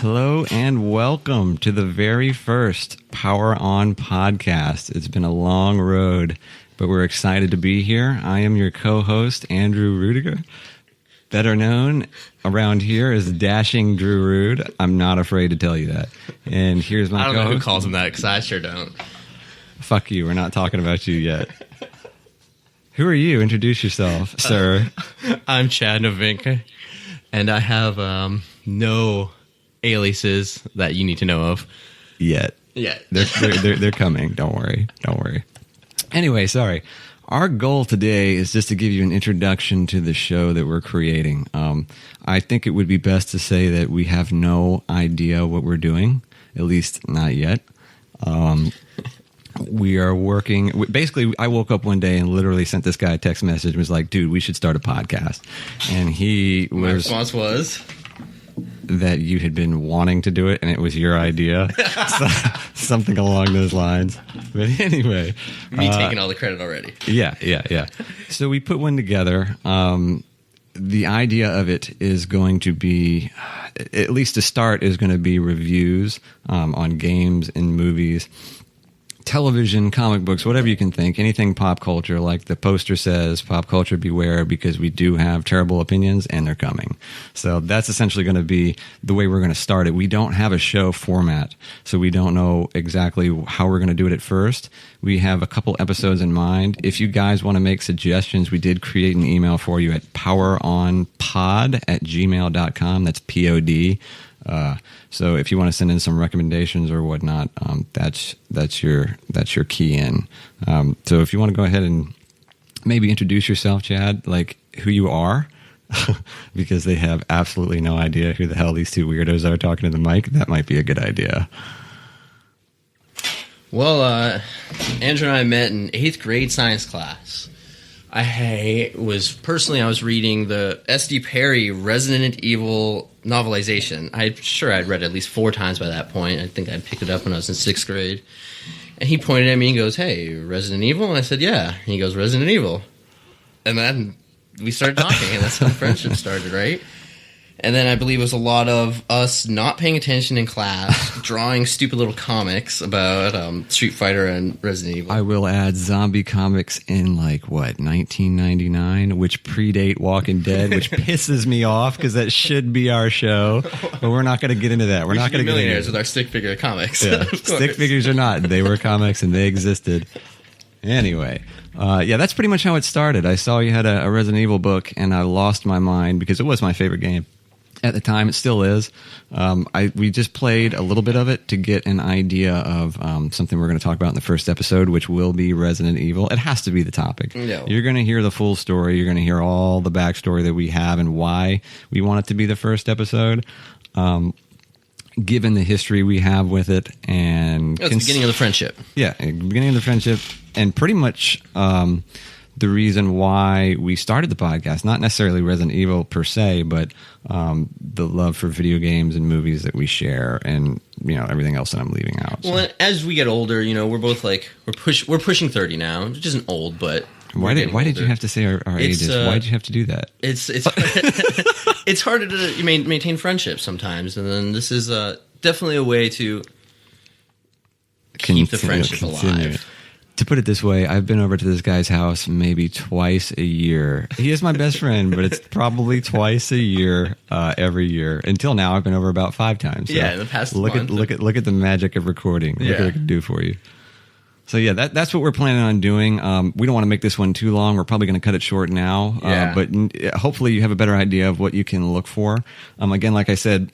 Hello and welcome to the very first PowerOn podcast. It's been a long road, but we're excited to be here. I am your co-host, Andrew Rudiger, better known around here as Dashing Drew Rude. I'm not afraid to tell you that. And here's my I don't co-host. know who calls him that, because I sure don't. Fuck you. We're not talking about you yet. Who are you? Introduce yourself, sir. I'm Chad Novinka, and I have no aliases that you need to know of Yet. They're coming. Don't worry. Anyway, sorry. Our goal today is just to give you an introduction to the show that we're creating. I think it would be best to say that we have no idea what we're doing, at least not yet. We are working. Basically, I woke up one day and literally sent this guy a text message and was like, dude, we should start a podcast. And my response was that you had been wanting to do it and it was your idea. Something along those lines. But anyway. Me taking all the credit already. Yeah. So we put one together. The idea of it is going to be, at least to start, is going to be reviews on games and movies, television, comic books, whatever you can think, anything pop culture. Like the poster says, pop culture beware, because we do have terrible opinions and they're coming. So that's essentially going to be the way we're going to start it. We don't have a show format, so we don't know exactly how we're going to do it at first. We have a couple episodes in mind. If you guys want to make suggestions, we did create an email for you at poweronpod@gmail.com. That's POD. So if you want to send in some recommendations or whatnot, that's your key in. So if you want to go ahead and maybe introduce yourself, Chad, like who you are, because they have absolutely no idea who the hell these two weirdos are talking to the mic, that might be a good idea. Well, Andrew and I met in 8th grade science class. I was reading the S.D. Perry Resident Evil novelization. I'm sure I'd read it at least 4 times by that point. I think I picked it up when I was in 6th grade. And he pointed at me and goes, "Hey, Resident Evil?" And I said, "Yeah." And he goes, "Resident Evil." And then we started talking, and that's how the friendship started, right? And then I believe it was a lot of us not paying attention in class, drawing stupid little comics about Street Fighter and Resident Evil. I will add zombie comics in 1999, which predate Walking Dead, which pisses me off because that should be our show. But we're not going to get into that. We're not going to get into millionaires with our stick figure comics. Yeah. Stick figures or not, they were comics and they existed. Anyway, that's pretty much how it started. I saw you had a Resident Evil book, and I lost my mind because it was my favorite game. At the time, it still is. We just played a little bit of it to get an idea of something we're going to talk about in the first episode, which will be Resident Evil. It has to be the topic. No. You're going to hear the full story. You're going to hear all the backstory that we have and why we want it to be the first episode. Given the history we have with it, and it's the beginning of the friendship. Yeah, beginning of the friendship, and pretty much the reason why we started the podcast, not necessarily Resident Evil per se, but the love for video games and movies that we share, and everything else that I'm leaving out. So. Well, as we get older, we're both we're pushing 30 now, which isn't old, but why did you have to say our ages? Why did you have to do that? It's it's harder to maintain friendships sometimes, and then this is definitely a way to keep the friendship alive. To put it this way, I've been over to this guy's house maybe twice a year. He is my best friend, but it's probably twice a year every year. Until now, I've been over about 5 times. So yeah, in the past month. Look at the magic of recording. Yeah. Look what it can do for you. So yeah, that's what we're planning on doing. We don't want to make this one too long. We're probably going to cut it short now. Yeah. But hopefully you have a better idea of what you can look for. Again, like I said,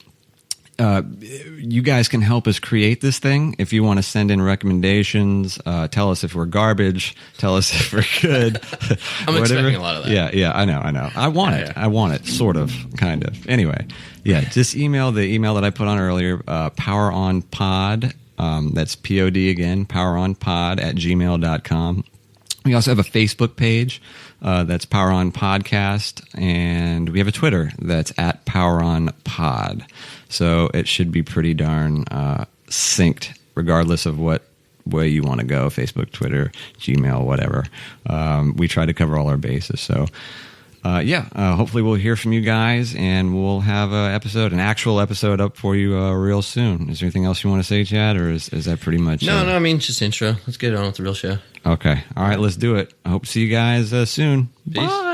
you guys can help us create this thing. If you want to send in recommendations, tell us if we're garbage, tell us if we're good. I'm expecting a lot of that. Yeah, I know. I want it. I want it, sort of, kind of. Anyway, just email the email that I put on earlier, PowerOnPod. That's POD again, PowerOnPod@gmail.com. We also have a Facebook page that's PowerOn Podcast, and we have a Twitter that's @PowerOnPod. So it should be pretty darn synced, regardless of what way you want to go, Facebook, Twitter, Gmail, whatever. We try to cover all our bases. So, hopefully we'll hear from you guys, and we'll have an actual episode up for you real soon. Is there anything else you want to say, Chad, or is that pretty much No, I mean, just intro. Let's get on with the real show. Okay. All right, let's do it. I hope to see you guys soon. Peace. Bye.